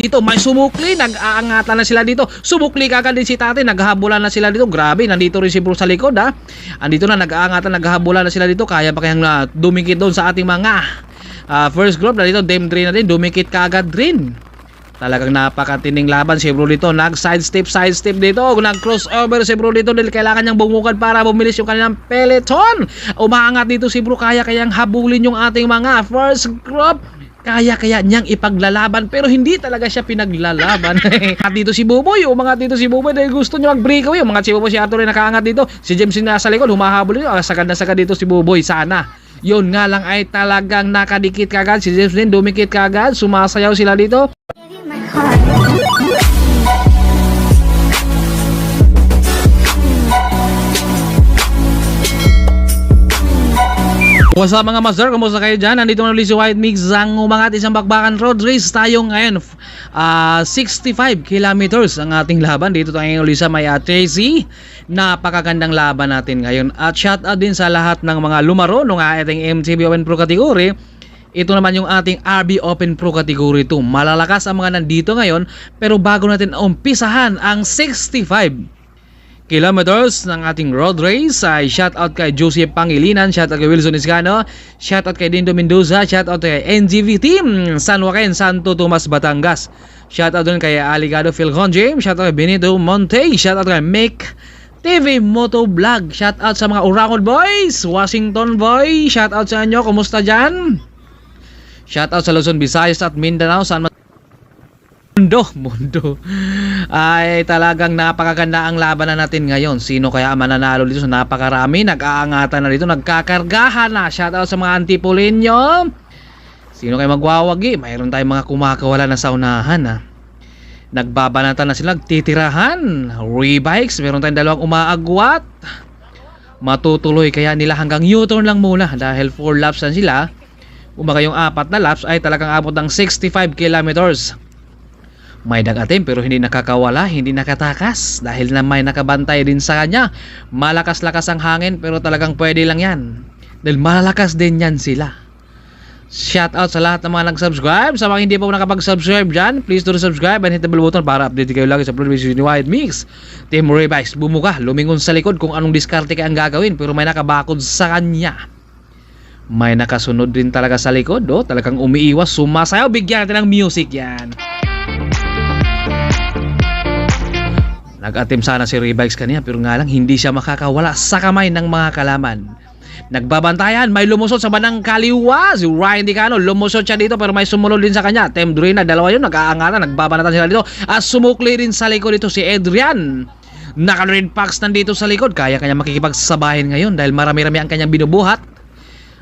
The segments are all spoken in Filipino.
dito, may sumukli, nag-aangatan na sila dito. Sumukli kagad din si Tate, naghahabulan na sila dito. Grabe, nandito rin si Bruce sa likod ha. Andito na, nag-aangatan, naghahabulan na sila dito. Kaya pa kayang dumikit doon sa ating mga first group. Nandito, Dame 3 na din, dumikit kagad rin. Talagang napakatining laban si Bro dito. Nag-sidestep dito. Nag-crossover si Bro dito dahil kailangan niyang bumukad para bumilis yung kanilang peloton. Umaangat dito si Bro. Kayang habulin yung ating mga first group. Kaya niyang ipaglalaban pero hindi talaga siya pinaglalaban. At dito si Buboy. Umangat dito si Buboy dahil gusto niya mag-breakaway. Umangat si Buboy, si Arthur rin nakaangat dito. Si James nasa likod. Humahabol dito. Sagad na sagad dito si Buboy. Sana. Yun nga lang ay talagang nakadikit kagad. Si James din dumikit kagad. Sumasayaw sila dito. What's up mga master? Kumusta kayo dyan? Nandito na ulit si White Mix ang umangat isang bakbakan road race tayo ngayon. 65 kilometers ang ating laban. Dito tayo ulit sa may Tracy. Napakagandang laban natin ngayon. At shout out din sa lahat ng mga lumaro ng ating MTB Open Pro category. Ito naman yung ating RB Open Pro category 2. Malalakas ang mga nandito ngayon. Pero bago natin umpisahan ang 65 kilometers ng ating road race ay shoutout kay Joseph Pangilinan, shoutout kay Wilson Iscano, shoutout kay Dindo Mendoza, shoutout kay NGV Team San Joaquin, Santo Tomas, Batangas, shoutout din kay Aligado Philcon James, shoutout kay Benito Monte, shoutout kay Make TV Moto Vlog, shoutout sa mga Urangod Boys, Washington Boy, shoutout sa inyo, kumusta dyan? Shoutout sa Luzon, Visayas at Mindanao, San Mundo ay talagang napakaganda ang laban na natin ngayon. Sino kaya mananalo dito sa napakarami? Nag-aangatan na dito, nagkakargahan na. Shoutout sa mga Antipolinyo. Sino kaya magwawagi? Mayroon tayong mga kumakawala na sa unahan ha. Nagbabanatan na sila, titirahan. Rebikes, meron tayong dalawang umaagwat. Matutuloy kaya nila hanggang U-turn lang muna dahil 4 laps na sila. Umaga yung 4 na laps ay talagang abot ng 65 kilometers. May dagatim pero hindi nakakawala, hindi nakatakas dahil na may nakabantay din sa kanya. Malakas-lakas ang hangin pero talagang pwede lang yan. Dahil malakas din yan sila. Shout out sa lahat ng mga nag-subscribe. Sa mga hindi pa nakapag-subscribe dyan, please do subscribe and hit the bell button para update kayo lagi sa upload videos ni White Mix. Team Rebikes, bumuka, lumingon sa likod kung anong diskarte kaya ang gagawin pero may nakabakod sa kanya. May nakasunod din talaga sa likod, talagang umiiwas, sumasayaw, bigyan natin ng music yan. Nag-attempt sana si Rebikes kanina pero nga lang hindi siya makakawala sa kamay ng mga kalaman. Nagbabantayan, may lumusot sa bandang kaliwa. Si Ryan Dicano, lumusot siya dito pero may sumunod din sa kanya. Team Drina, dalawa yun, nag-aangatan, nagbabanatan sila dito. At sumukli rin sa likod dito si Adrian. Naka-red packs nandito sa likod. Kaya kanya makikipagsabahin ngayon dahil marami-rami ang kanyang binubuhat.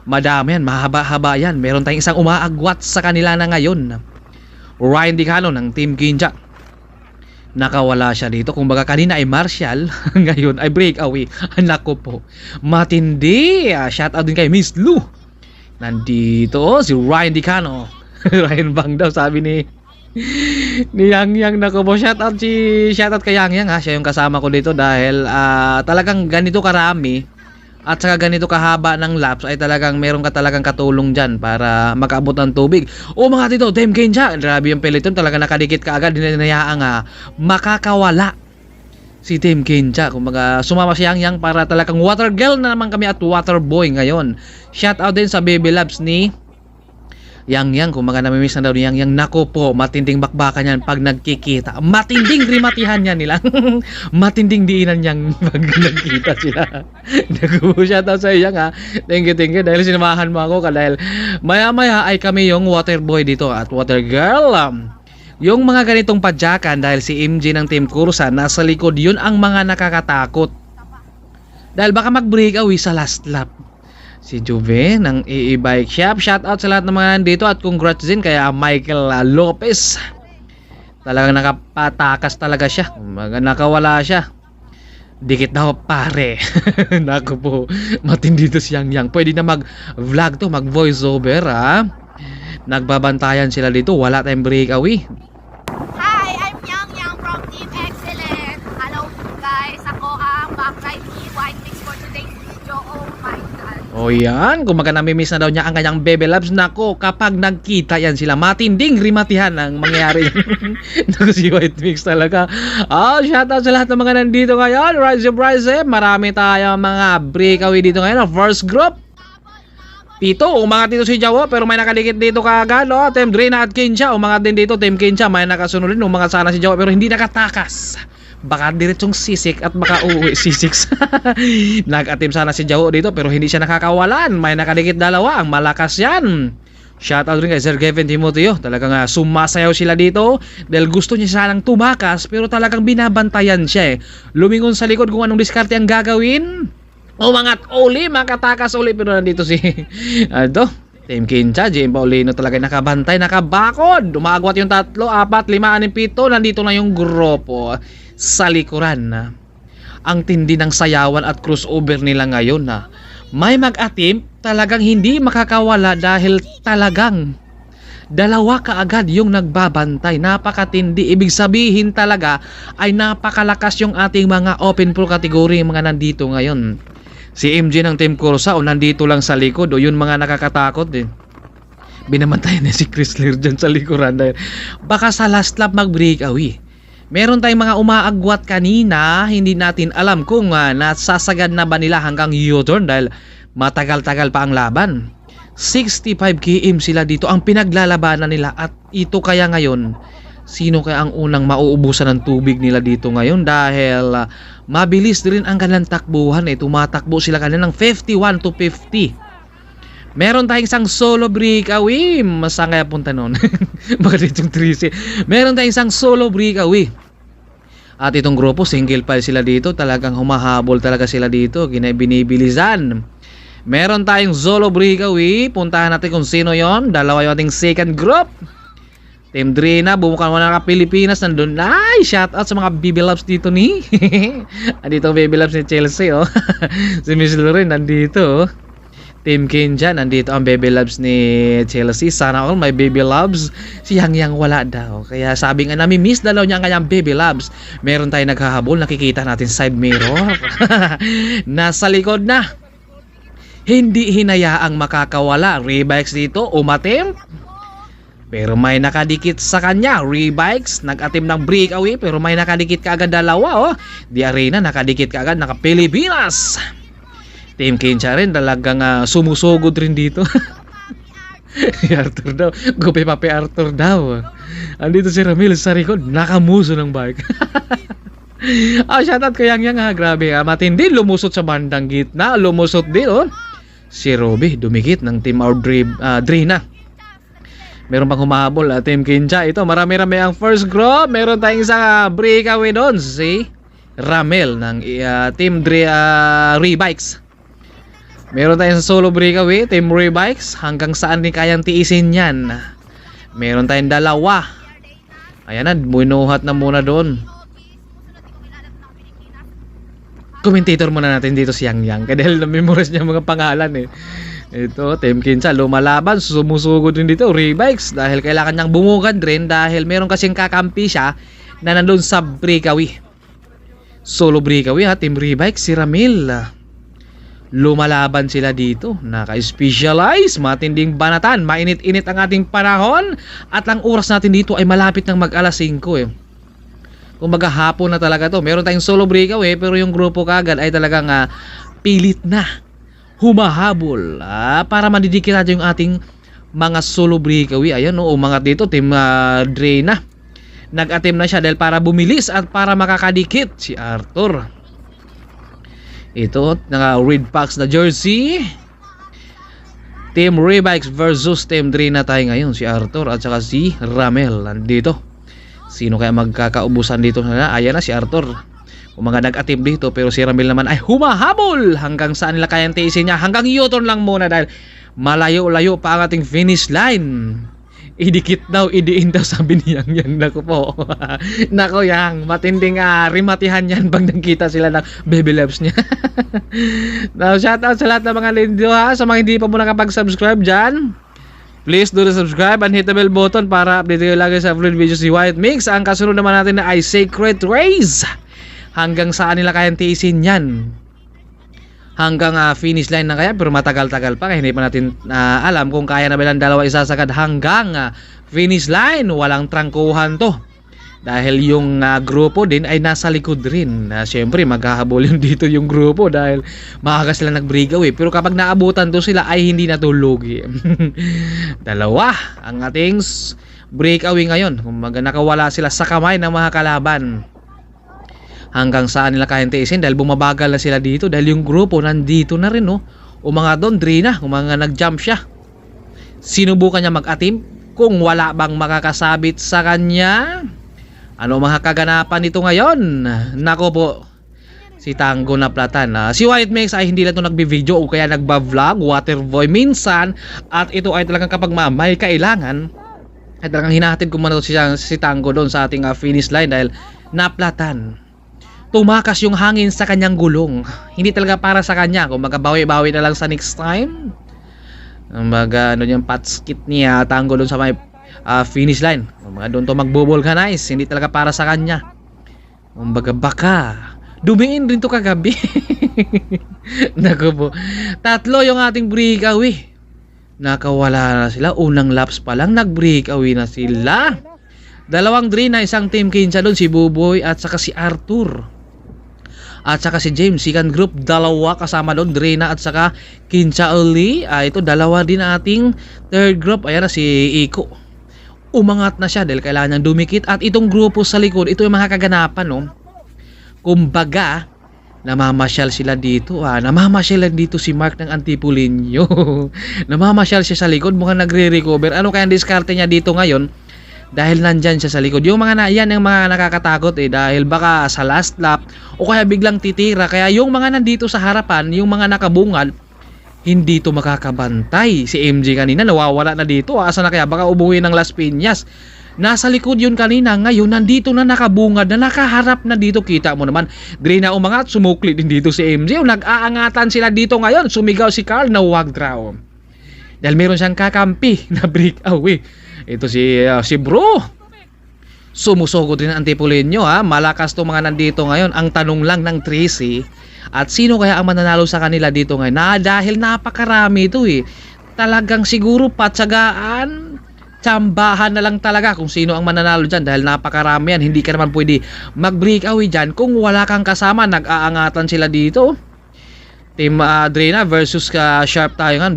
Madami yan, mahaba-haba yan. Meron tayong isang umaagwat sa kanila na ngayon. Ryan Dicano ng Team Kinja. Nakawala siya dito. Kung baga kanina ay Marshall, ngayon ay breakaway. Nako po, matindi. Shout out din kay Miss Lou. Nandito si Ryan Dicano. Ryan Bang daw sabi ni Yang. Nako po, shout out kay Yang ha. Siya yung kasama ko dito dahil talagang ganito karami at saka ganito kahaba ng laps ay talagang meron ka talagang katulong dyan para makaabot ng tubig. O mga dito, Team Kenja, grabe yung peloton, talagang nakadikit ka agad, hinayaan nga makakawala si Team Kenja. Kung mga sumama si Yang para talagang water girl na naman kami at water boy ngayon. Shout out din sa Baby Labs ni Yang, kung mga namimiss na daw ni Yang, nako po, matinding bakbakan yan pag nagkikita. Matinding rimatihan yan nila. Matinding diinan yang pag nagkita sila. Naku, shoutout sa Yang ha. Thank you dahil sinamahan mo ako dahil maya ay kami yung water boy dito at water girl. Yung mga ganitong padyakan dahil si MJ ng Team Kursa nasa likod, yun ang mga nakakatakot. Dahil baka mag-breakaway sa last lap. Si Juve ng EE Bike Shop. Shoutout sa lahat ng mga nandito at congrats din kaya Michael Lopez. Talagang nakapatakas talaga siya. Nakawala siya. Dikit na pare. Naku po, matindi to si Yang. Pwede na mag-vlog to, mag-voice over ha. Nagbabantayan sila dito. Wala tayong breakaway. Hi, I'm Yang from Team Excellent. Hello guys, ako ang backride ni White Mix for today's video. Oh my god. O yan, kung namimiss na daw niya ang kanyang baby loves, nako, kapag nagkita yan sila, matinding rimatihan ang mangyayari. Naku, si White Mix talaga. Shoutout sa lahat ng mga nandito ngayon. Rise, marami tayong mga breakaway dito ngayon. First group, Pito, umangat dito si Jawo, pero may nakadikit dito kaagad. Team Drina at Kinsha, umangat din dito. Team Kinsha, may nakasunod din. Umangat sana si Jawo, pero hindi nakatakas. Baka diretsong sisik at baka uuwi sisik. Nag-atim sana si Jawo dito, pero hindi siya nakakawalan. May nakadikit dalawa, ang malakas yan. Shoutout rin kay Sir Kevin Timoteo. Talagang sumasayaw sila dito dahil gusto niya sanang tumakas, pero talagang binabantayan siya Lumingon sa likod kung anong diskarte ang gagawin. Umangat uli, makatakas uli, pero nandito si Team Kinsha, Jim Paulino talaga nakabantay, nakabakod. Umagwat yung 3, 4, 5, 6, 7. Nandito na yung grupo sa likuran. Ang tindi ng sayawan at crossover nila ngayon may mag-atim, talagang hindi makakawala dahil talagang dalawa kaagad yung nagbabantay. Napakatindi. Ibig sabihin talaga ay napakalakas yung ating mga open pro category, mga nandito ngayon. Si MJ ng Team Corsa nandito lang sa likod yun mga nakakatakot din. Binamantayan na si Chris Lear dyan sa likuran dahil baka sa last lap mag-breakaway. Meron tayong mga umaagwat kanina, hindi natin alam kung nasasagad na ba nila hanggang U-turn dahil matagal-tagal pa ang laban. 65 km sila dito ang pinaglalabanan nila, at ito kaya ngayon, sino kaya ang unang mauubusan ng tubig nila dito ngayon dahil mabilis din ang kanilang takbuhan tumatakbo sila kanina ng 51 to 50. Meron tayong isang solo breakaway. Masang kaya punta nun? Bakit itong 3C? Meron tayong isang solo breakaway. At itong grupo, single file sila dito. Talagang humahabol talaga sila dito. Binibilisan. Meron tayong solo breakaway. Puntahan natin kung sino yon. Dalawa yung ating second group. Team Drina, bumukan mo na ka Pilipinas. Nandun. Ay, shoutout sa mga baby loves dito ni. Andito ang baby loves ni Chelsea. Si Miss Lorraine nandito. Team Kinsha, nandito ang baby loves ni Chelsea. Sana all may baby loves. Si Yang wala daw. Kaya sabi nga nami-miss daw niya ang kanyang baby loves. Meron tayong naghahabol. Nakikita natin side mirror. Nasa likod na. Hindi hinayaang makakawala. Rebikes dito, umatim. Pero may nakadikit sa kanya. Rebikes, nag-atim ng breakaway. Pero may nakadikit kaagad dalawa. Di Arena, nakadikit kaagad. Naka-Pilipinas. Team Kinsha rin talagang sumusugod rin dito. Si Arthur daw. Gupi papi Arthur daw. Andito si Ramil sa likod. Nakamuso ng bike. Shoutout ko Yang grabe matindi. Lumusot sa bandang gitna. Lumusot din si Robby dumikit ng Team Drina. Meron pang humahabol Team Kinsha. Ito marami-rami ang first group. Meron tayong isang breakaway doon. Si Ramil ng Team Rebikes. Meron tayong solo breakaway, Team Rebikes. Hanggang saan din kayang tiisin yan? Meron tayong dalawa. Ayan na, bunuhat na muna doon. Commentator muna natin dito si Yang. Dahil na-memorize niya mga pangalan Ito, Team Kinsha, lumalaban. Sumusugod din dito, Rebikes. Dahil kailangan niyang bumugad rin. Dahil meron kasing kakampi siya na nandun sa breakaway. Solo breakaway Team Rebikes, si Ramil. Lumalaban sila dito. Naka-specialize, matinding banatan, mainit-init ang ating panahon, at ang oras natin dito ay malapit ng mag-alas 5 Kung maghahapon na talaga to. Meron tayong solo breakaway, pero yung grupo kagad ay talagang pilit na humahabol para madidikit natin yung ating mga solo breakaway. Ayan umangat dito Team Drina. Nag-atim na siya dahil para bumilis at para makakadikit si Arthur. Ito, naka-red packs na jersey. Team Rebikes versus Team Drina tayo ngayon. Si Arthur at saka si Ramel nandito. Sino kaya magkakaubusan dito? Ayan na si Arthur. Umaga nag-atim dito, pero si Ramel naman ay humahabol. Hanggang saan nila kayang tiisin niya? Hanggang U-turn lang muna dahil malayo-layo pa ang ating finish line. Idikit daw, idiin daw, sabi ni Yang. Naku po. Naku Yang, matinding rimatihan yan pag nagkita sila ng baby loves niya. Now, shoutout sa lahat ng mga lindo sa mga hindi pa mo nakapag-subscribe dyan. Please do the subscribe and hit the bell button para update kayo lagi sa upload videos si White Mix. Ang kasunod naman natin na ay Sacred Race. Hanggang saan nila kayang tiisin yan? hanggang finish line na kaya, pero matagal-tagal pa kaya hindi pa natin alam kung kaya na ba ng dalawa isasagad hanggang finish line. Walang trangkuhan to dahil yung grupo din ay nasa likod rin. Siyempre maghahabol yun dito yung grupo dahil maaga sila nag-breakaway, pero kapag naabutan to sila ay hindi natulog. Dalawa ang ating breakaway ngayon, kumaga nakawala sila sa kamay ng mga kalaban. Hanggang saan nila kayang tiisin dahil bumabagal na sila dito dahil yung grupo nandito na rin, no? Mga doon, Drina, mga nag-jump siya. Sinubukan niya mag-atim kung wala bang makakasabit sa kanya. Ano mga kaganapan nito ngayon? Nako po, si Tango na platan. Si White Mix ay hindi lang ito nagbi-video o kaya nagba-vlog, Waterboy minsan. At ito ay talagang kapag may kailangan ay talagang hinahatid ko muna si Tango doon sa ating finish line dahil naplatan. Tumakas yung hangin sa kanyang gulong. Hindi talaga para sa kanya. Kung magabawi-bawi na lang sa next time. Ano yung patskit niya Tango doon sa may finish line. Doon to magbo-vulcanize. Hindi talaga para sa kanya. Baka dumiin rin to kagabi. Naku po. Tatlo yung ating breakaway. Nakawala na sila. Unang laps pa lang nag-breakaway na sila. Dalawang Drina, isang team Kinsa doon, si Buboy at saka si Arthur. At saka si James, second group, dalawa kasama doon, Drina at saka Kinsa Uli. Ito, dalawa din ating third group. Ayan na si Iko. Umangat na siya dahil kailangan niyang dumikit. At itong grupo sa likod, ito yung mga kaganapan, no? Kumbaga, namamasyal sila dito. Namamasyal dito si Mark ng Antipulinyo. Namamasyal siya sa likod, mukhang nagre-recover. Ano kaya ang diskarte niya dito ngayon? Dahil nandyan siya sa likod. Yung mga yan yung mga nakakatakot dahil baka sa last lap o kaya biglang titira. Kaya yung mga nandito sa harapan, yung mga nakabungad, hindi to makakabantay. Si MJ kanina nawawala na dito. Asa na kaya? Baka ubuhin ng Las Piñas. Nasa likod yun kanina. Ngayon nandito na nakabungad na nakaharap na dito. Kita mo naman. Drina umangat, sumukli din dito si MJ. Nag-aangatan sila dito ngayon. Sumigaw si Carl na wag draw. Dahil meron siyang kakampi na breakaway. Ito si Bro. Sumusugod din ang Antipulinyo, malakas to mga nandito ngayon. Ang tanong lang ng Tracy, at sino kaya ang mananalo sa kanila dito ngayon? Dahil napakarami ito Talagang siguro patsagaan, tsambahan na lang talaga kung sino ang mananalo dyan dahil napakarami yan. Hindi ka naman pwede mag-breakaway dyan kung wala kang kasama. Nag-aangatan sila dito. Team Drina versus Sharp tayo nga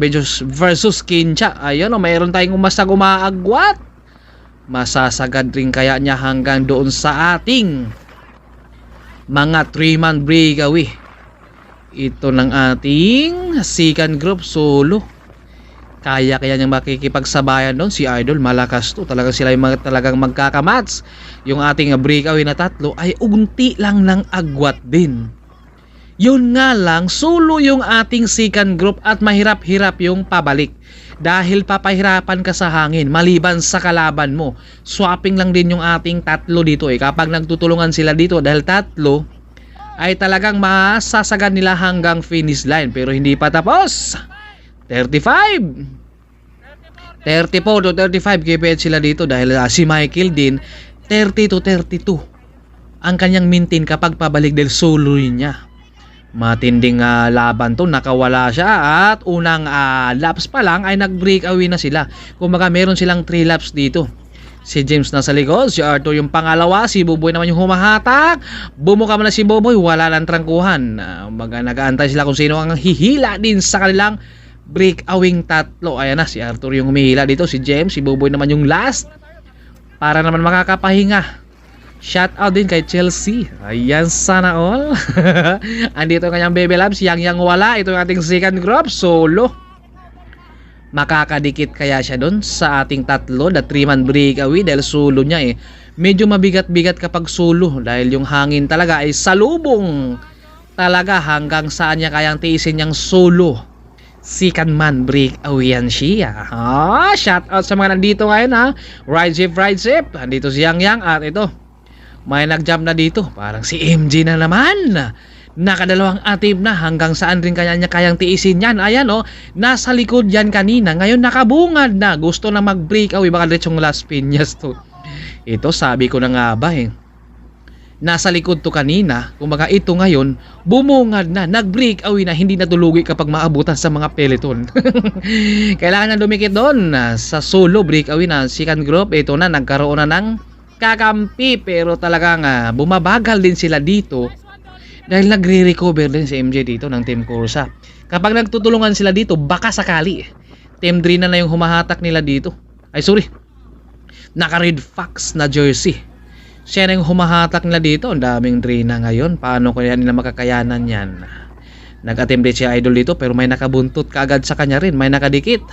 versus Kinsa. Ayun, mayroon tayong umasag umaagwat. Masasagad rin kaya niya hanggang doon sa ating mga 3-man breakaway. Ito ng ating second group solo. Kaya niyang makikipagsabayan doon si Idol. Malakas to. Talagang sila yung talagang magkakamats. Yung ating breakaway na tatlo ay unti lang ng agwat din. Yun nga lang, solo yung ating second group at mahirap-hirap yung pabalik. Dahil papahirapan ka sa hangin, maliban sa kalaban mo. Swapping lang din yung ating tatlo dito Kapag nagtutulungan sila dito dahil tatlo, ay talagang masasagad nila hanggang finish line. Pero hindi pa tapos. 34 to 35 kipit sila dito dahil si Michael din 30 to 32 ang kanyang maintain kapag pabalik dahil solo niya. Matinding laban to, nakawala siya at unang laps pa lang ay nag-breakaway na sila. Kumbaga meron silang 3 laps dito. Si James nasa likod, si Arthur yung pangalawa, si Buboy naman yung humahatak. Bumuka man na si Buboy, wala lang trangkuhan. Nag-aantay sila kung sino ang hihila din sa kanilang breakaway tatlo. Ayan na, si Arthur yung humihila dito, si James, si Buboy naman yung last. Para naman makakapahinga. Shout out din kay Chelsea. Ayan, sana all. Andito kanyang baby labs. Yang wala. Ito yung ating second group. Solo. Makakadikit kaya siya doon sa ating tatlo. The 3-man breakaway. Dahil solo niya medyo mabigat-bigat kapag solo. Dahil yung hangin talaga ay salubong. Talaga hanggang saan niya kayang tiisin niyang solo. Second man breakaway yan siya. Shout out sa mga nandito ngayon Ride zip. Andito si Yang at ito. May nag-jump na dito. Parang si MJ na naman. Nakadalawang atib na. Hanggang saan rin kaya niya kayang tiisin yan. Ayan nasa likod yan kanina. Ngayon nakabungad na. Gusto na mag-breakaway. Baka diretsong Las Piñas to. Ito sabi ko na nga ba nasa likod to kanina, kumbaga ito ngayon, bumungad na, nag-breakaway na, hindi natulugi kapag maabutan sa mga peloton. Kailangan na dumikit doon sa solo breakaway na second group. Ito na, nagkaroon na ng kakampi, pero talagang bumabagal din sila dito dahil nagre-recover din si MJ dito ng Team Corsa. Kapag nagtutulungan sila dito, baka sakali Team Drina na yung humahatak nila dito. Ay sorry, naka Red Fox na jersey, siya na yung humahatak nila dito. Ang daming Drina ngayon, paano kaya nila makakayanan yan? Nag-attempt din si Idol dito, pero may nakabuntot kaagad sa kanya rin, may nakadikit.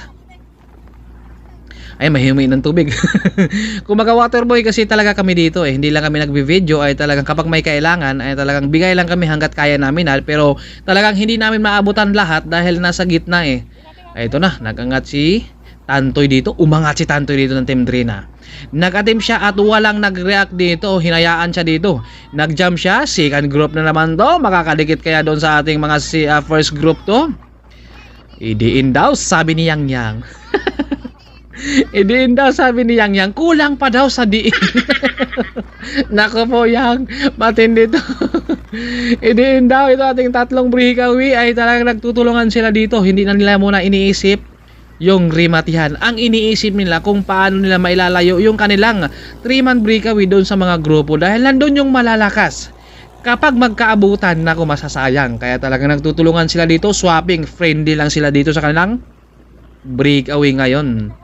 Ay, mahimi ng tubig. Kung waterboy kasi talaga kami dito hindi lang kami nagbi-video, ay talagang kapag may kailangan ay talagang bigay lang kami hanggat kaya namin pero talagang hindi namin maabutan lahat dahil nasa gitna Ay, ito na, nagangat si Tantoy dito, umangat si Tantoy dito ng Team Drina. Nag-attempt siya at walang nag-react dito, hinayaan siya dito. Nag-jump siya, second group na naman to, makakadikit kaya doon sa ating mga first group to. Idiin daw, sabi ni Yang Yang. Idiin daw, sabi ni Yang Yang, kulang pa daw sa diin. Nako po Yang, matindi to. Idiin daw, ito ating tatlong breakaway ay talagang nagtutulungan sila dito. Hindi na nila muna iniisip yung rematihan. Ang iniisip nila kung paano nila mailalayo yung kanilang 3-man breakaway doon sa mga grupo dahil nandun yung malalakas. Kapag magkaabutan, nako masasayang. Kaya talagang nagtutulungan sila dito, swapping, friendly lang sila dito sa kanilang breakaway ngayon.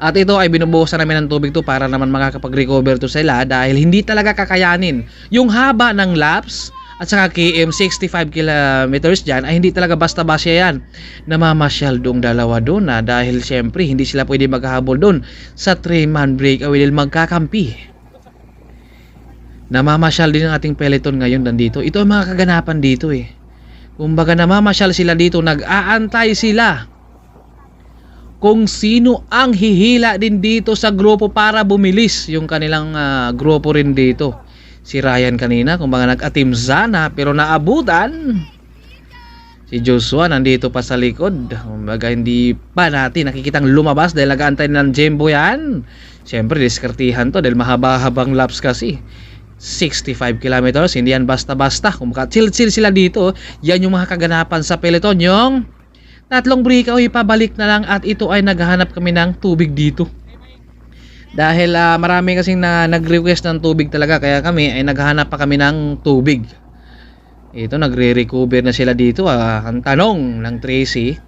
At ito ay binubuhusan namin ng tubig to para naman makakapag-recover to sila dahil hindi talaga kakayanin. Yung haba ng laps at saka km 65 kilometers dyan ay hindi talaga basta-basta yan. Namamasyal doong dalawa doon dahil syempre hindi sila pwede maghahabol doon sa 3-man breakaway dahil magkakampi. Namamasyal din ang ating peloton ngayon nandito. Ito ang mga kaganapan dito Kumbaga namamasyal sila dito, nag-aantay sila kung sino ang hihila din dito sa grupo para bumilis yung kanilang grupo rin dito. Si Ryan kanina, kumbaga nag-attempt sana pero naabutan. Si Joshua nandito pa sa likod. Kumbaga hindi pa natin nakikitang lumabas dahil nag-aantay ng Jembo yan. Siyempre diskartihan to dahil mahaba-habang laps kasi. 65 kilometers, hindi yan basta-basta. Kumbaga chill-chill sila dito. Yan yung mga kaganapan sa peloton. Yung tatlong breakaway pabalik na lang at ito ay naghahanap kami ng tubig dito. Dahil marami kasing nag-request ng tubig talaga kaya kami ay naghahanap pa kami ng tubig. Ito nagre-recover na sila dito. Ang tanong ng Tracy,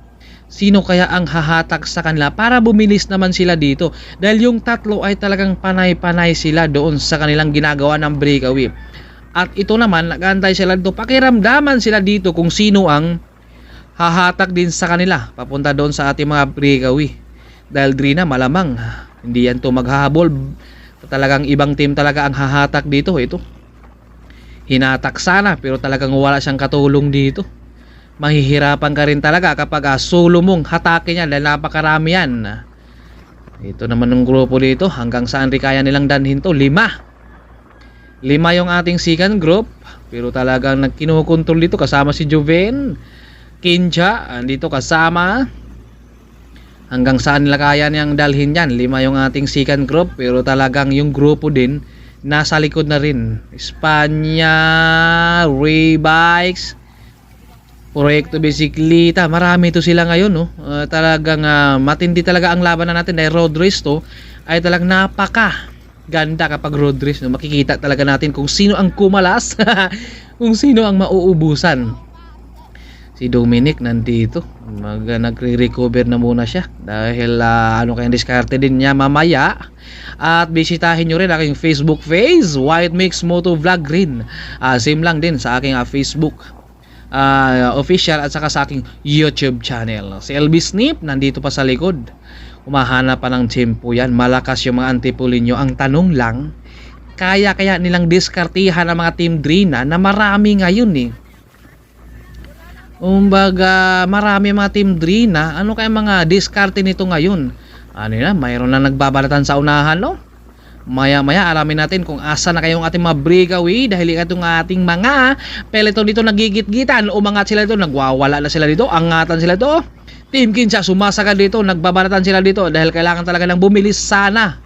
sino kaya ang hahatak sa kanila para bumilis naman sila dito? Dahil yung tatlo ay talagang panay-panay sila doon sa kanilang ginagawa ng breakaway. At ito naman nag-aantay sila dito. Pakiramdaman sila dito kung sino ang hahatak din sa kanila papunta doon sa ating mga breakaway. Dahil Drina malamang hindi yan to maghahabol, talagang ibang team talaga ang hahatak dito. Ito hinatak sana pero talagang wala siyang katulong dito. Mahihirapan ka rin talaga kapag solo mong hatakin yan dahil napakarami yan. Ito naman ng grupo dito, hanggang saan rin kaya nilang danhin to? 5 yung ating second group pero talagang nagkinukontrol dito kasama si Juven, Kinja, andito kasama. Hanggang saan nila kaya niyang dalhin yan? 5 yung ating second group pero talagang yung grupo din nasa likod na rin. Espanya, Ray Bikes, Proyekto Bisikleta, marami to sila ngayon talagang matindi talaga ang laban na natin dahil road race to ay talagang napaka ganda kapag road race makikita talaga natin kung sino ang kumalas kung sino ang mauubusan. Si Dominic nandito, nagre-recover na muna siya dahil kayang diskarte din niya mamaya. At bisitahin nyo rin aking Facebook page, White Mix Moto Vlog rin. Same lang din sa aking Facebook official at saka sa aking YouTube channel. Si LB Snip nandito pa sa likod, umahanap pa ng tempo yan. Malakas yung mga Antipolo. Ang tanong lang, kaya nilang diskartihan ang mga Team Drina na marami ngayon Kumbaga marami mga Team Drina. Ano kaya mga diskarte nito ngayon? Mayroon na nagbabalatan sa unahan Maya-maya alamin natin kung asa na kayong ating mga breakaway dahil itong ating mga peloton dito nagigit-gitan. Umangat sila dito, nagwawala na sila dito, angatan sila dito. Team Kinsa sumasagad dito, nagbabalatan sila dito dahil kailangan talaga ng bumilis sana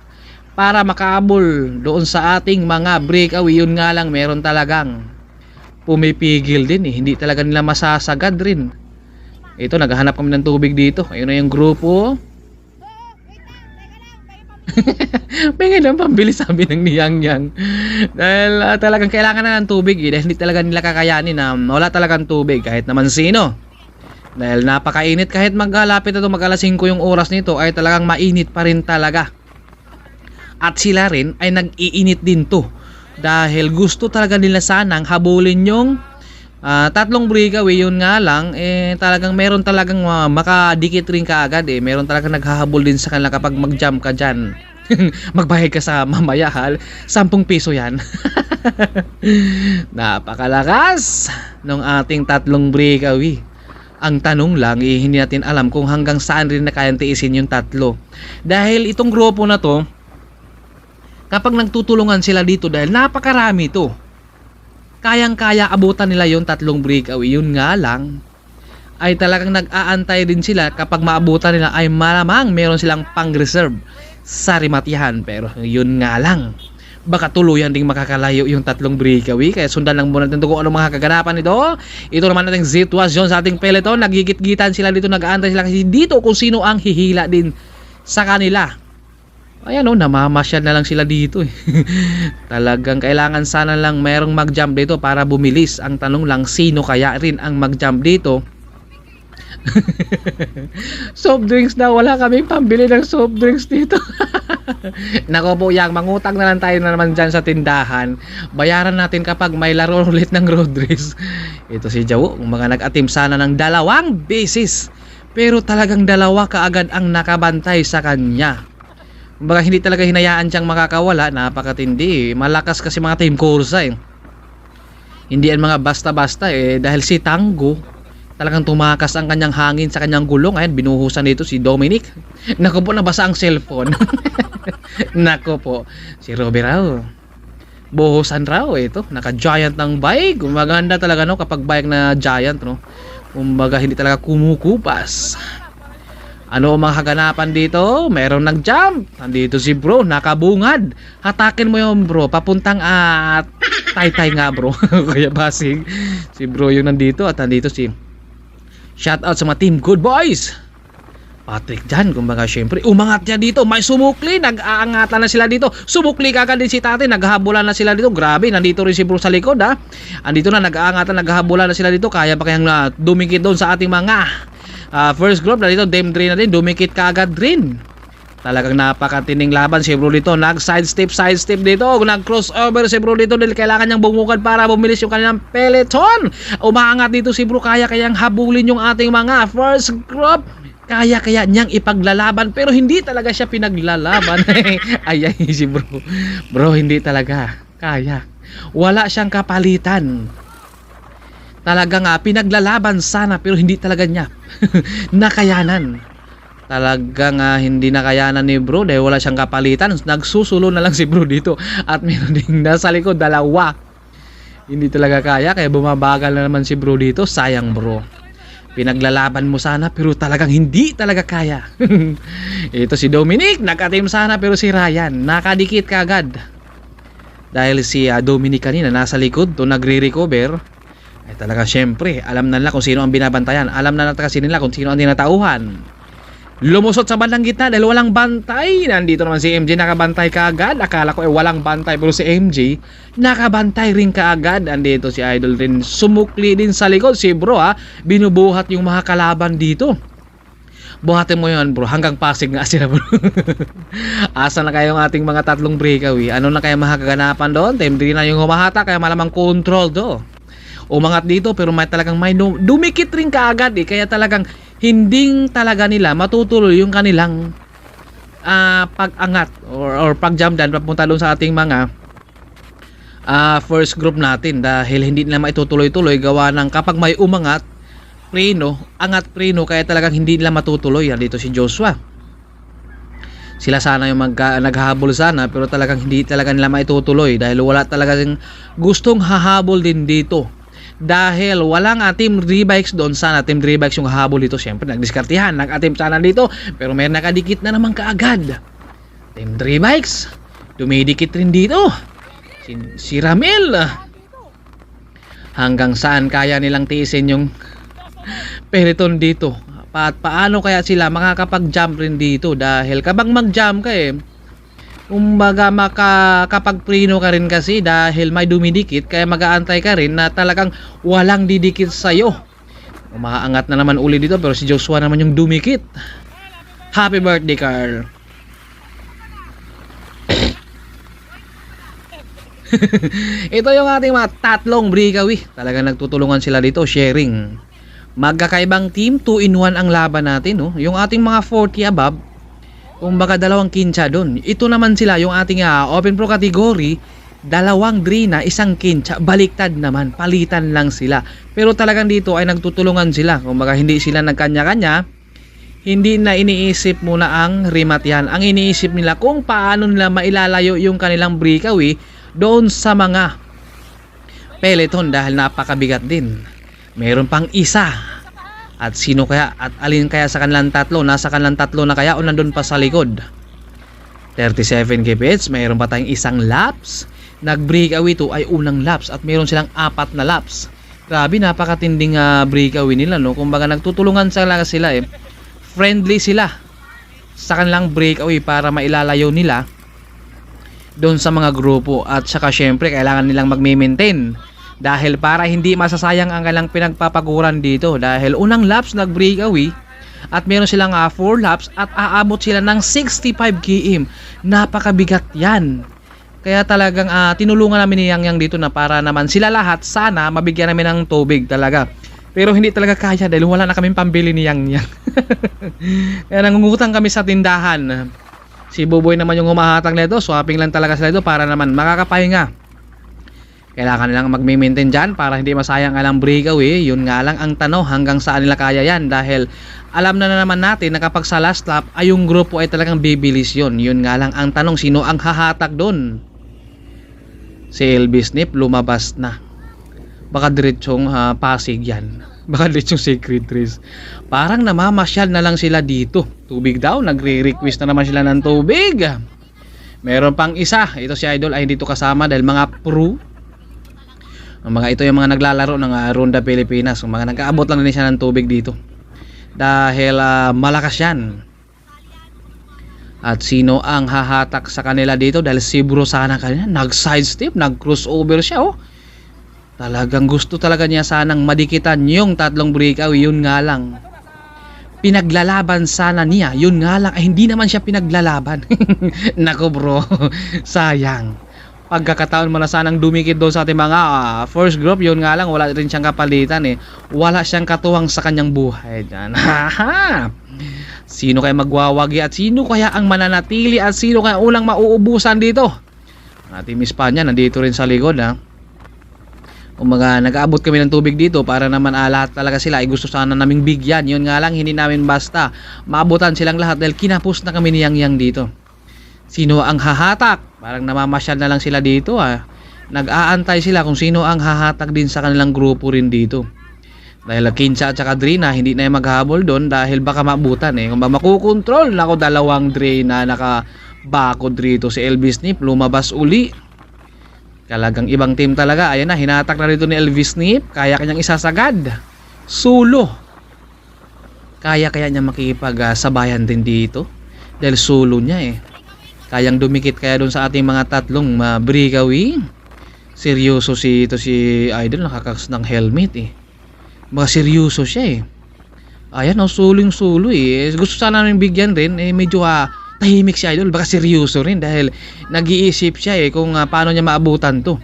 para makaabol doon sa ating mga breakaway. Yun nga lang, meron talagang pumipigil din hindi talaga nila masasagad rin. Ito, naghahanap kami ng tubig dito. Ayun na yung grupo. Pengen lang pambili, sabi ng niyang-yang. Dahil talagang kailangan na ng tubig dahil hindi talaga nila kakayanin na wala talagang tubig kahit naman sino. Dahil napakainit, kahit maghalapit na ito mag-alas 5 yung oras nito ay talagang mainit pa rin talaga. At sila rin ay nag-iinit din to dahil gusto talaga nila sanang habulin yung tatlong breakaway. Yun nga lang talagang meron talagang makadikit rin kaagad meron talagang naghahabol din sa kanila kapag mag-jump ka dyan. Magbayad ka sa mamaya 10 piso yan. Napakalakas ng ating tatlong breakaway. Ang tanong lang hindi natin alam kung hanggang saan rin na kayang tiisin yung tatlo. Dahil itong grupo na to, kapag nagtutulungan sila dito dahil napakarami to, kayang-kaya abutan nila yung tatlong breakaway. Yun nga lang ay talagang nag-aantay din sila kapag maabutan nila ay malamang meron silang pang-reserve sa rematihan. Pero yun nga lang, baka tuluyan ding makakalayo yung tatlong breakaway. Kaya sundan lang muna natin kung ano mga kaganapan nito. Ito naman nating sitwasyon sa ating peloton. Nagigit-gitan sila dito, nag-aantay sila kasi dito kung sino ang hihila din sa kanila. Ayan namamasyal na lang sila dito Talagang kailangan sana lang mayroong mag-jump dito para bumilis. Ang tanong lang, sino kaya rin ang mag-jump dito? Soft drinks na, wala kaming pambili ng soft drinks dito. Nako po, yang mangutang na lang tayo na naman dyan sa tindahan. Bayaran natin kapag may laro ulit ng road race. Ito si Jawo, mga nag-atim sana ng 2 beses, pero talagang 2 kaagad ang nakabantay sa kanya. Kumbaga hindi talaga hinayaan siyang makakawala. Napakatindi malakas kasi mga team Corsa hindi yan mga basta-basta dahil si Tango talagang tumakas ang kanyang hangin sa kanyang gulong. Ayan, binuhusan dito si Dominic. Nako po, nabasa ang cellphone. Nako po, si Robby raw buhusan raw ito. Naka-giant ng bike. Maganda talaga kapag bike na giant kumbaga hindi talaga kumukupas. Ano ang mga kaganapan dito? Meron nag-jump. Nandito si bro, nakabungad. Hatakin mo yung bro, papuntang Taytay nga bro. Kaya basig si bro yung nandito. At nandito si shout out sa mga team Good Boys. Patrick dyan, kumbaga syempre umangat niya dito. May sumukli, nag-aangatan na sila dito. Sumukli kagad din si Tate, naghahabulan na sila dito. Grabe, nandito rin si bro sa likod Andito na, nag-aangatan, naghahabulan na sila dito. Kaya pa kayang dumikit doon sa ating mga first group na dito. Dem 3 na din, dumikit kaagad rin. Talagang napakatining laban si bro dito. Nag side step dito, nag crossover si bro dito dahil kailangan niyang bumukad para bumilis yung kanilang peloton. Umaangat dito si bro, kayang habulin yung ating mga first group. Kaya niyang ipaglalaban, pero hindi talaga siya pinaglalaban. ay si bro hindi talaga kaya. Wala siyang kapalitan. Talagang pinaglalaban sana pero hindi talaga niya nakayanan. Talagang hindi nakayanan ni bro dahil wala siyang kapalitan. Nagsusulo na lang si bro dito at meron ding nasa likod 2. Hindi talaga kaya, kaya bumabagal na naman si bro dito. Sayang bro, pinaglalaban mo sana pero talagang hindi talaga kaya. Ito si Dominic, nakatim sana pero si Ryan nakadikit kaagad. Dahil si Dominic kanina nasa likod to nagre-recover. Ay talaga syempre, alam na nila kung sino ang binabantayan. Alam na kasi nila kung sino ang tinatauhan. Lumusot sa bandang gitna dahil walang bantay. Nandito naman si MJ, nakabantay kaagad. Akala ko walang bantay pero si MJ nakabantay rin kaagad. Andito si Idol rin, sumukli din sa likod. Si bro binubuhat yung mga kalaban dito. Buhatin mo yun bro, hanggang Pasig nga sila bro. Asa na kayong ating mga tatlong breakaway? Ano na kaya makakaganapan doon? Team 3 na yung humahata, kaya malamang control do. Umangat dito pero may talagang may dumikit rin kaagad kaya talagang hindi talaga nila matutuloy yung kanilang pag-angat or pag-jump down papunta doon sa ating mga first group natin dahil hindi nila maitutuloy-tuloy gawa ng kapag may umangat angat preno kaya talagang hindi nila matutuloy. Dito si Joshua, sila sana yung naghahabol sana pero talagang hindi talaga nila maitutuloy dahil wala talagang gustong hahabol din dito. Dahil walang team rebikes doon, sana team rebikes yung hahabol dito. Syempre nagdiskartihan, nag-attempt sana dito pero may nakadikit na naman kaagad. Team rebikes Dumidikit rin dito. Si Ramil. Hanggang saan kaya nilang tiisin yung peloton dito? At paano kaya sila makakapag-jump rin dito? Dahil kapag mag-jump ka kumbaga makakapag-preno ka rin kasi dahil may dumidikit, kaya mag-aantay ka rin na talagang walang didikit sa'yo. Umaangat na naman uli dito pero si Joshua naman yung dumikit. Happy birthday, Carl. Ito yung ating mga tatlong breakaway. Talagang nagtutulungan sila dito, sharing. Magkakaibang team, 2-in-1 ang laban natin, no? Yung ating mga 40 above, kumbaga dalawang kincha doon. Ito naman sila, yung ating Open Pro category, dalawang Drina, isang kincha. Baliktad naman, palitan lang sila. Pero talagang dito ay nagtutulungan sila. Kumbaga hindi sila nagkanya-kanya. Hindi na iniisip muna ang remat yan. Ang iniisip nila kung paano nila mailalayo yung kanilang breakaway doon sa mga peloton dahil napakabigat din. Meron pang isa. At sino kaya? At alin kaya sa kanilang tatlo? Nasa kanilang tatlo na kaya o nandun pa sa likod? 37 kph. Meron pa tayong isang laps. Nag-breakaway to ay unang laps. At meron silang 4 na laps. Grabe, napakatinding breakaway nila, no? Kumbaga nagtutulungan sila friendly sila sa kanilang breakaway para mailalayo nila doon sa mga grupo. At saka syempre kailangan nilang mag-maintain dahil para hindi masasayang ang kanilang pinagpapaguran dito dahil unang laps nag-breakaway at meron silang 4 laps at aabot sila ng 65 km. Napakabigat yan. Kaya talagang tinulungan namin ni Yang dito na para naman sila lahat sana mabigyan namin ng tubig talaga. Pero hindi talaga kaya dahil wala na kaming pambili ni Yang. Kaya nangungutang kami sa tindahan. Si Buboy naman yung humahatag nito. Swapping lang talaga sila ito para naman makakapahinga. Kailangan nilang mag-maintain dyan para hindi masayang alang breakaway. Yun nga lang ang tanong hanggang saan nila kaya yan. Dahil alam na naman natin na kapag sa last lap ay yung grupo ay talagang bibilis yun. Yun nga lang ang tanong, sino ang hahatag doon? Si LB Snip lumabas na. Baka diretsong Pasig yan. Baka diretsong Secret Trees. Parang namamasyal na lang sila dito. Tubig daw, nagre-request na naman sila ng tubig. Meron pang isa. Ito si Idol ay dito kasama dahil mga pro. Ito yung mga naglalaro ng Ronda Pilipinas. Mga nag-aabot lang din siya ng tubig dito. Dahil malakas yan. At sino ang hahatak sa kanila dito? Dahil si Bro sana kanina nag-sidestep, nag-crossover siya, oh. Talagang gusto talaga niya sanang madikitan yung tatlong breakaway. Yun nga lang, pinaglalaban sana niya. Yun nga lang, ay hindi naman siya pinaglalaban. Nako bro, sayang. Pagkakataon mo na sanang dumikit doon sa ating mga first group. Yun nga lang, wala rin siyang kapalitan Wala siyang katuwang sa kanyang buhay dyan. Sino kaya magwawagi at sino kaya ang mananatili at sino kaya unang mauubusan dito? Ating Miss Panya nandito rin sa likod nag-aabot kami ng tubig dito para naman lahat talaga sila ay gusto sana naming bigyan. Yun nga lang, hindi namin basta maabutan silang lahat dahil kinapos na kami ni Yang dito. Sino ang hahatak? Parang namamasyal na lang sila dito Nag-aantay sila kung sino ang hahatak din sa kanilang grupo rin dito. Dahil Kincha at saka Drina hindi na yung maghabol doon dahil baka maabutan Kung makukontrol nako, dalawang Drina nakabakod rito. Si LB Snip lumabas uli. Talagang ibang team talaga. Ayan na, hinatak na rito ni LV Snip. Kaya kanyang isasagad. Solo. Kaya niya makipag-sabayan din dito. Dahil solo niya Kayang dumikit kaya doon sa ating mga tatlong breakaway. Seryoso si Idol. Nakakakas ng helmet Mga seryoso siya Ayan, suling-sulo Gusto sana namin bigyan rin. Medyo tahimik si Idol, baka seryoso rin dahil nag-iisip siya kung paano niya maabutan to.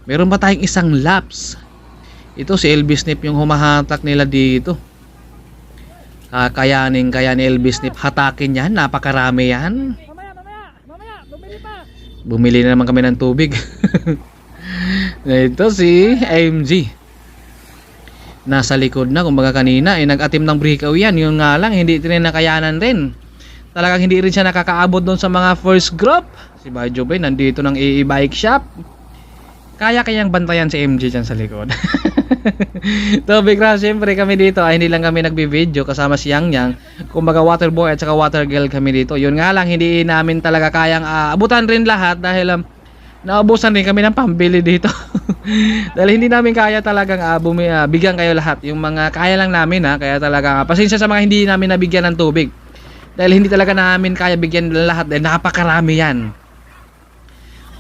Meron pa tayong isang laps. Ito si LB Snip yung humahatak nila dito. Kaya ni LB Snip hatakin yan, napakarami yan. Mamaya, bumili pa. Bumili na naman kami ng tubig. Ito si AMG. Nasa likod na, kumbaga kanina nag-atim ng breakaway yan. Yun nga lang, hindi rin nakayanan rin. Talagang hindi rin siya nakakaabot doon sa mga first group. Si Bajo Bay nandito ng AA Bike Shop. Kaya kayang bantayan si MJ dyan sa likod. Tubig Crush, syempre kami dito ay hindi lang kami nagbi-video kasama si Yang Yang. Kumbaga water boy at saka water girl kami dito. Yun nga lang, hindi namin talaga kayang abutan rin lahat dahil naubusan rin kami ng pambili dito. Dahil hindi namin kaya talagang bigyan kayo lahat. Yung mga kaya lang namin kaya talaga pasensya sa mga hindi namin nabigyan ng tubig. Dahil hindi talaga namin kaya bigyan lahat dahil napakarami yan.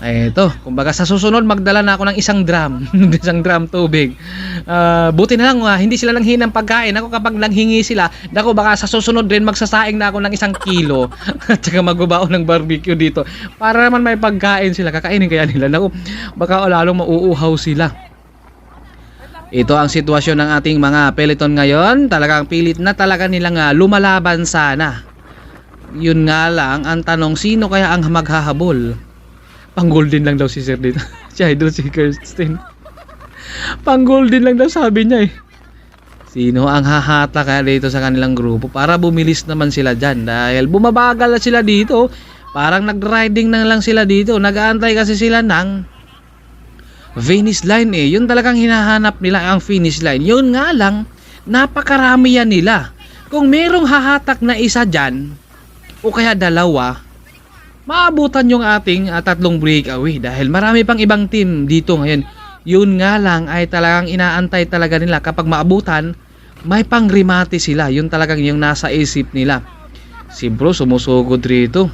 Ito, kumbaga sa susunod magdala na ako ng isang drum, isang drum tubig. Buti na lang hindi sila nanghingi ng pagkain. Ako kapag nanghingi sila, dako baka sa susunod din magsasaing na ako ng 1 kilo at saka magbabaon ng barbecue dito para naman may pagkain sila. Kakainin kaya nila. Dako, baka lalong mauuhaw sila. Ito ang sitwasyon ng ating mga Peloton ngayon. Talagang pilit na talaga nilang lumalaban sana. Yun nga lang, ang tanong, sino kaya ang maghahabol? Pang golden lang daw si Sir dito. Si Idol si Kirsten. Pang golden lang daw sabi niya eh. Sino ang hahata kaya dito sa kanilang grupo para bumilis naman sila dyan? Dahil bumabagal na sila dito. Parang nag-riding na lang sila dito. Nag-aantay kasi sila ng finish line eh. Yun talagang hinahanap nila ang finish line. Yun nga lang, napakarami yan nila. Kung merong hahatak na isa dyan, o kaya dalawa, maabutan yung ating 3 breakaway dahil marami pang ibang team dito ngayon. Yun nga lang ay talagang inaantay talaga nila kapag maabutan, may pang-remate sila. Yun talagang yung nasa isip nila. Si bro sumusugod rito.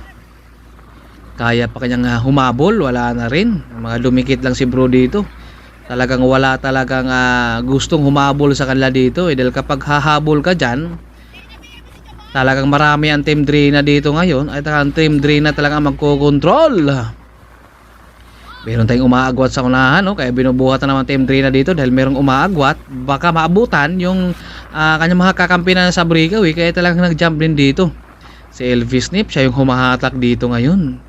Kaya pa kanyang humabol, wala na rin. Mga dumikit lang si bro dito. Talagang wala talagang gustong humabol sa kanila dito dahil kapag hahabol ka dyan, talagang marami ang Team Drina dito ngayon ay talagang Team Drina talaga magkokontrol. Meron tayong umaagwat sa unahan kaya binubuhatan naman Team Drina dito dahil merong umaagwat. Baka maabutan yung kanyang mga kakampi na sa breakaway kaya talagang nag-jump din dito. Si Elvis Nip, siya yung humahatak dito ngayon.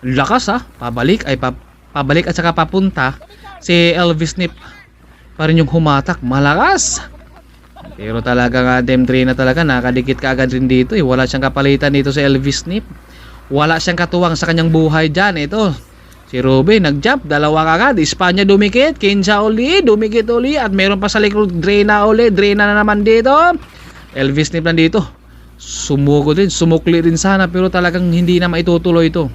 Lakas pabalik at saka papunta. Si Elvis Nip pa rin yung humatak, malakas. Pero talaga Team Drina talaga nakadikit ka agad rin dito Wala siyang kapalitan dito sa Elvis Nip. Wala siyang katuwang sa kanyang buhay dyan. Ito, si Ruben nag-jump, 2 agad. Espanya dumikit, Kinsa uli, dumikit uli. At meron pa sa likod, Drina uli. Drina na naman dito. Elvis Nip nandito. Sumukli din sana pero talagang hindi na maitutuloy ito.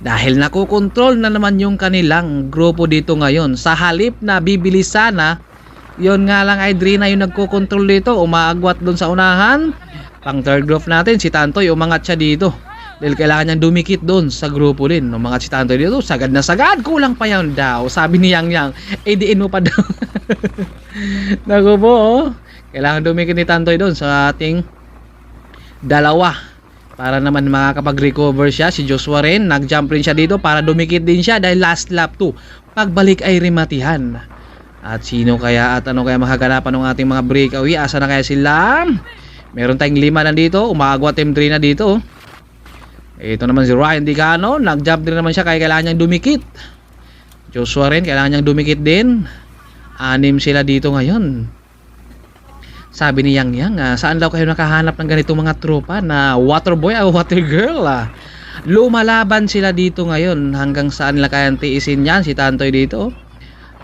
Dahil nakokontrol na naman yung kanilang grupo dito ngayon. Sa halip na bibili sana, yun nga lang ay Drina yung nagkokontrol dito. Umaagwat doon sa unahan. Pang third group natin, si Tantoy umangat siya dito dahil kailangan niyang dumikit doon sa grupo din. Umangat si Tantoy dito, sagad na sagad. Kulang pa yan daw, sabi ni Yang Yang. Diin mo pa daw. Naku po kailangan dumikit ni Tantoy doon sa ating 2 para naman makakapag-recover siya. Si Joshua rin, nag-jump rin siya dito para dumikit din siya dahil last lap 2. Pagbalik ay rematihan. At sino kaya at ano kaya makaganapan ng ating mga breakaway? Asa na kaya sila? Meron tayong 5 nandito. Umaagwa Team Drina dito. Ito naman si Ryan Dicano. Nag-jump din naman siya kaya kailangan niyang dumikit. Joshua rin, kailangan niyang dumikit din. 6 sila dito ngayon. Sabi ni Yang Yang, saan daw kayo nakahanap ng ganitong mga tropa na water boy o water girl? Lumalaban sila dito ngayon. Hanggang saan nila kayang tiisin yan? Si Tantoy dito.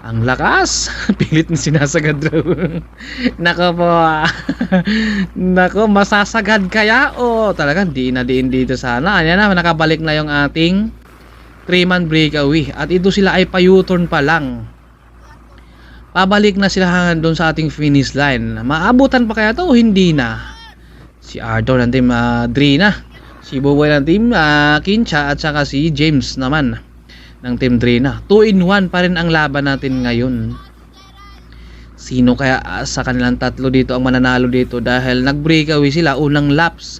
Ang lakas. Pilit na sinasagad raw. Nako po. Nako, masasagad kaya? Talagang diin dito sana. Ayan na, nakabalik na yung ating 3-man breakaway. At ito sila ay pa-U-turn pa lang. Pabalik na sila hanggang doon sa ating finish line. Maabutan pa kaya to o hindi na? Si Arthur ng team Drina. Si Buboy ng team Kincha at saka si James naman ng Team Drina. 2-in-1 pa rin ang laban natin ngayon. Sino kaya sa kanilang 3 dito ang mananalo dito dahil nag-breakaway sila unang laps.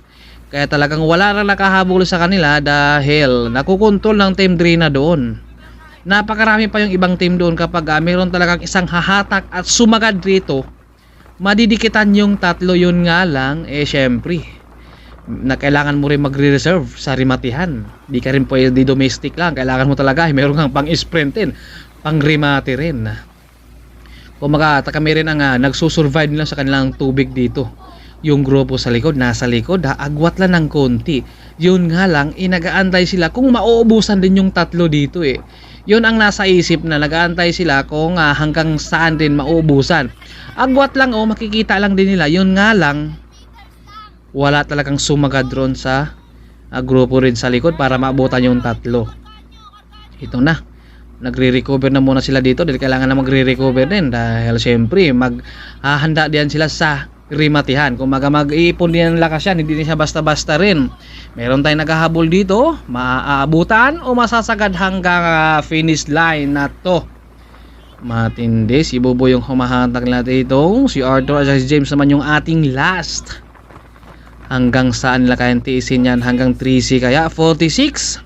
Kaya talagang wala na nakahabol sa kanila dahil nakukontrol ng Team Drina doon. Napakarami pa yung ibang team doon kapag mayroon talagang isang hahatak at sumagad dito. Madidikitan yung 3. Yun nga lang syempre na kailangan mo rin magre-reserve sa rematihan. Di ka rin pwede domestic lang. Kailangan mo talaga meron kang pang-sprintin, pang-remate rin. Kumaga kami rin ang nagsusurvive nila sa kanilang tubig dito. Yung grupo sa likod, nasa likod agwat lang ng konti. Yun nga lang, inagaantay sila kung mauubusan din yung 3 dito Yun ang nasa isip na nag-aantay sila kung hanggang saan din mauubusan. Agwat lang makikita lang din nila. Yun nga lang, wala talagang sumagad ron sa grupo rin sa likod para maabutan yung tatlo. Ito na, nagre-recover na muna sila dito dahil kailangan na magre-recover din dahil syempre maghahanda diyan sila sa rimatihan. Kung mag-iipon din ang lakas yan, hindi din siya basta-basta rin. Meron tayong naghahabol dito, maaabutan o masasagad hanggang finish line na to. Matindi, si Bobo yung humahantak nila dito, si Arthur at si James naman yung ating last. Hanggang saan nila kayang tiisin yan? Hanggang 3C kaya? 46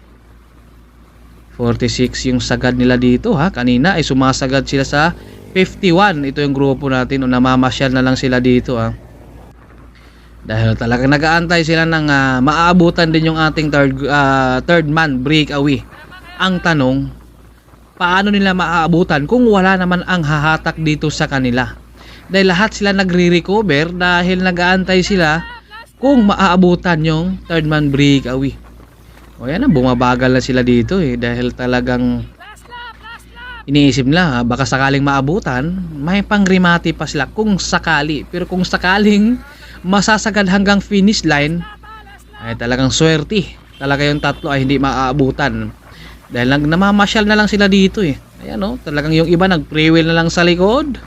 yung sagad nila dito ha. Kanina ay sumasagad sila sa 51. Ito yung grupo natin o namamasyal na lang sila dito ha. Dahil talagang nag-aantay sila ng maaabutan din yung ating third man breakaway. Ang tanong, paano nila maaabutan kung wala naman ang hahatak dito sa kanila? Dahil lahat sila nagre-recover dahil nag-aantay sila kung maaabutan yung third man breakaway. O yan, bumabagal na sila dito dahil talagang iniisip nila baka sakaling maabutan, may pangrimati pa sila kung sakali. Pero kung sakaling masasagad hanggang finish line, ay talagang swerte. Talaga yung tatlo ay hindi maaabutan. Dahil namamasyal na lang sila dito Ayan talagang yung iba nag-pre-wheel na lang sa likod.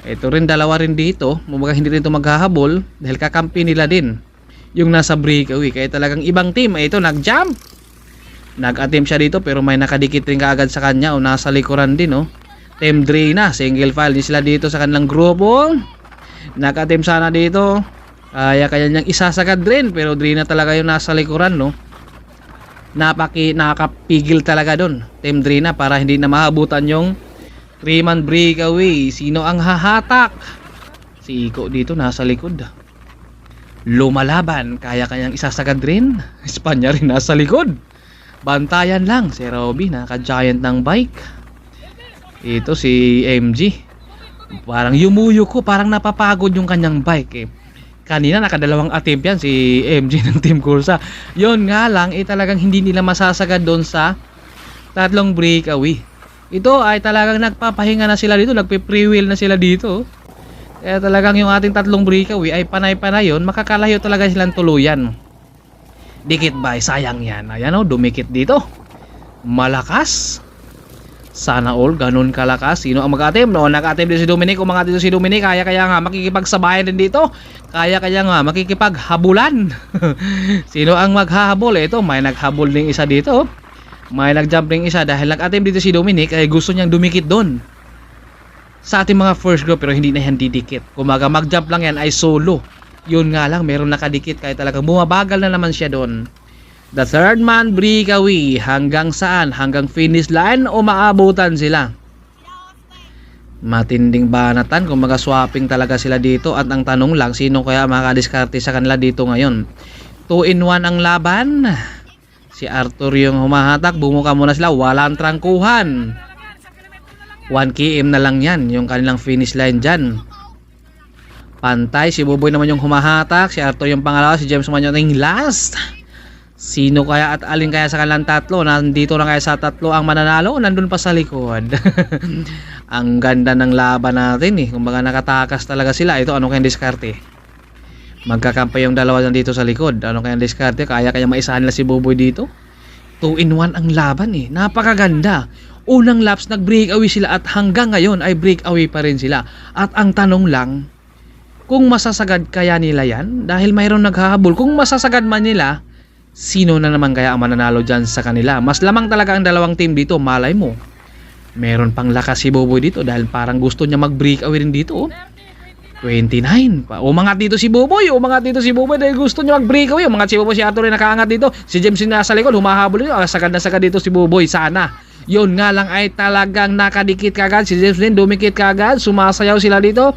Ito rin, dalawa rin dito. Mubaga hindi rin ito maghahabol dahil kakampi nila din yung nasa breakaway. Kaya talagang ibang team ito nag-jump. Nag-attempt siya dito pero may nakadikit rin kaagad sa kanya o nasa likuran din Team Dre na, single file din sila dito sa kanilang grupo. Nag-attempt sana dito. Kaya niyang isasagad rin pero Dre na talaga yung nasa likuran nakakapigil talaga doon Team Dre na para hindi na mahabutan yung 3-man breakaway. Sino ang hahatak? Si Iko dito nasa likod. Lumalaban, kaya kanyang isasagad rin. Espanya rin nasa likod. Bantayan lang si Robby, naka-giant ng bike. Ito si MG. Parang yumuyo ko, parang napapagod yung kanyang bike Kanina nakadalawang attempt yan si MG ng Team Corsa. Yon nga lang talagang hindi nila masasagad doon sa tatlong breakaway. Ito ay talagang nagpapahinga na sila dito, nagpe-pre-wheel na sila dito. Kaya talagang yung ating tatlong breakaway ay panay-panay yun, makakalayo talaga silang tuluyan. Dikit ba? Sayang yan. Ayan dumikit dito. Malakas. Sana all ganun kalakas. Sino ang mag-attempt? Nag-attempt din si Dominic. Umangat dito si Dominic. Kaya nga makikipagsabayan din dito. Kaya nga makikipaghabulan. Sino ang maghahabol? Ito, may naghabol din isa dito. May nag-jump ring isa dahil nag-attempt dito si Dominic ay gusto niyang dumikit doon sa ating mga first group pero hindi na yan didikit. Kumaga mag-jump lang yan ay solo. Yun nga lang, meron nakadikit kaya talagang bumabagal na naman siya doon. The third man breakaway, hanggang saan? Hanggang finish line o maabutan sila? Matinding banatan, kumaga swapping talaga sila dito at ang tanong lang, sino kaya makadiskarte sa kanila dito ngayon? 2-in-1 ang laban. Si Arthur yung humahatak, bumuka muna sila, walang trangkuhan. 1 km na lang yan, yung kanilang finish line dyan. Pantay, si Buboy naman yung humahatak, si Arthur yung pangalawa, si James naman yung last. Sino kaya at alin kaya sa kanilang tatlo? Nandito na kaya sa tatlo ang mananalo? Nandun pa sa likod. Ang ganda ng laban natin Kumbaga nakatakas talaga sila. Ito, ano kayang diskarte? Magkakampay yung dalawa dito sa likod. Ano kayang diskarte? Kaya maisahan nila si Buboy dito? 2-in-1 ang laban Napakaganda. Unang laps nag-breakaway sila at hanggang ngayon ay breakaway pa rin sila. At ang tanong lang, kung masasagad kaya nila yan? Dahil mayroon naghahabol. Kung masasagad man nila, sino na naman kaya ang mananalo dyan sa kanila? Mas lamang talaga ang dalawang team dito. Malay mo, meron pang lakas si Boboy dito dahil parang gusto niya mag-breakaway rin dito 29. Umangat dito si Boboy. Dahil gusto niya mag-breakaway. Umangat si Boboy, si Arthur rin nakaangat dito. Si James nasa likod, humahabol dito. Sagad na sagad dito si Boboy. Sana. Yun nga lang ay talagang nakadikit kagad. Si James din dumikit kagad. Sumasayaw sila dito.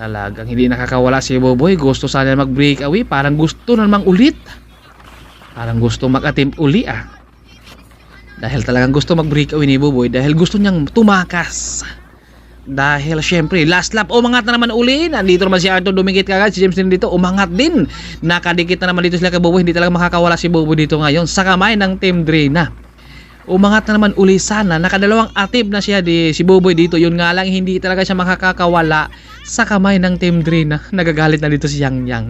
Talagang hindi nakakawala si Boboy. Gusto sana mag-breakaway. Parang gusto namang ulit. Parang gusto mag-attempt uli Dahil talagang gusto mag-breakaway ni Boboy. Dahil gusto niyang tumakas. Dahil syempre last lap umangat na naman uli. Nandito naman si Arthur dumikit kagad. Si James din dito umangat din. Nakadikit na naman dito sila kay Boboy. Hindi talaga makakawala si Boboy dito ngayon sa kamay ng Team Dre na. Umangat na naman uli sana. Nakadalawang attempt na siya si Buboy dito. Yun nga lang, hindi talaga siya makakawala sa kamay ng Team Drina. Nagagalit na dito si Yang Yang.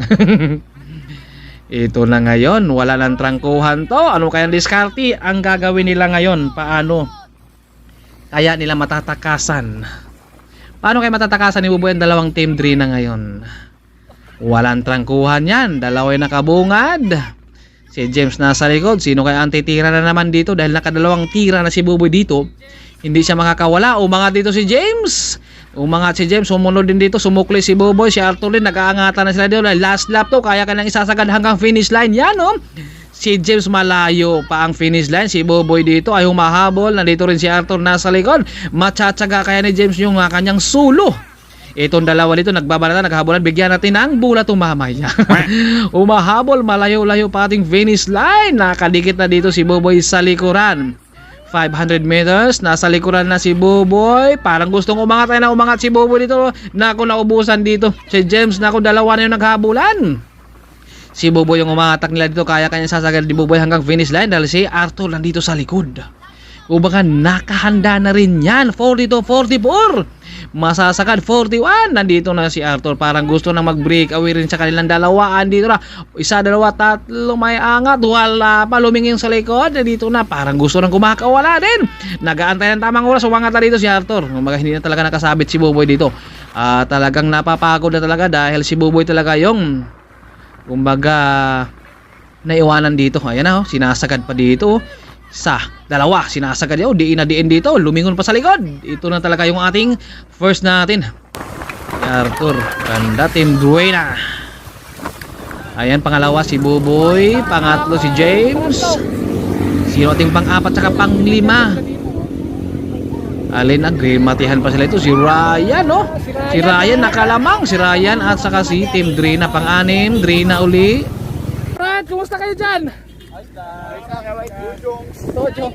Ito na ngayon, wala nang trangkuhan to. Ano kayang diskarte ang gagawin nila ngayon? Paano kaya nila matatakasan? Paano kaya matatakasan ni Buboy ang dalawang Team Drina ngayon? Walang trangkuhan yan. Dalaway nakabungad. Si James nasa likod. Sino kaya ang titira na naman dito? Dahil nakadalawang tira na si Buboy dito, hindi siya makakawala. Umangat dito si James. Umangat si James, sumunod din dito, sumukli si Buboy, si Arthur din, nag-aangatan na sila dito. Last lap to, kaya ka nang isasagad hanggang finish line. Yan, oh. Si James malayo pa ang finish line. Si Buboy dito ay humahabol. Nandito rin si Arthur nasa likod. Matsatsaga kaya ni James yung kanyang sulo. Itong dalawa dito, nagbabalatan, naghahabolan. Bigyan natin ng bulat umamaya. Umahabol, malayo-layo pa ating finish line. Nakadikit na dito si Buboy sa likuran. 500 meters, nasa likuran na si Buboy. Parang gustong umangat, ay na umangat si Buboy dito. Naku, naubusan dito si James. Naku, dalawa na yung naghabulan. Si Buboy yung umangatak nila dito, kaya kanya sasagad ni Buboy hanggang finish line dahil si Arthur nandito sa likod. Kumbaga nakahanda na rin yan. 42-44. Masasagad 41. Nandito na si Arthur. Parang gusto na mag-break away rin sa kanilang dalawa. Andito na. Isa, dalawa, tatlo. May angat. Wala pa. Lumingin sa likod. Nandito na. Parang gusto nang kumakawala din. Nagaantay ng tamang oras. Umangat na dito si Arthur. Kumbaga hindi na talaga nakasabit si Buboy dito. Talagang napapagod na talaga dahil si Buboy talaga yung kumbaga naiwanan dito. Ayan na. Sinasagad pa dito. Sa dalawa, sinasagad yun, diin na diin dito, lumingon pa sa likod. Ito na talaga yung ating first natin. Arthur, ganda, Team Drina. Ayan, pangalawa si Buboy, pangatlo si James. Sino ating pang-apat saka pang-lima? Alin ang matihan pa sila ito, si Ryan, no? Si Ryan nakalamang, si Ryan at saka si Team Drina, pang-anim, Drina uli. Brad, kumusta kayo dyan? Tojong. Tojong.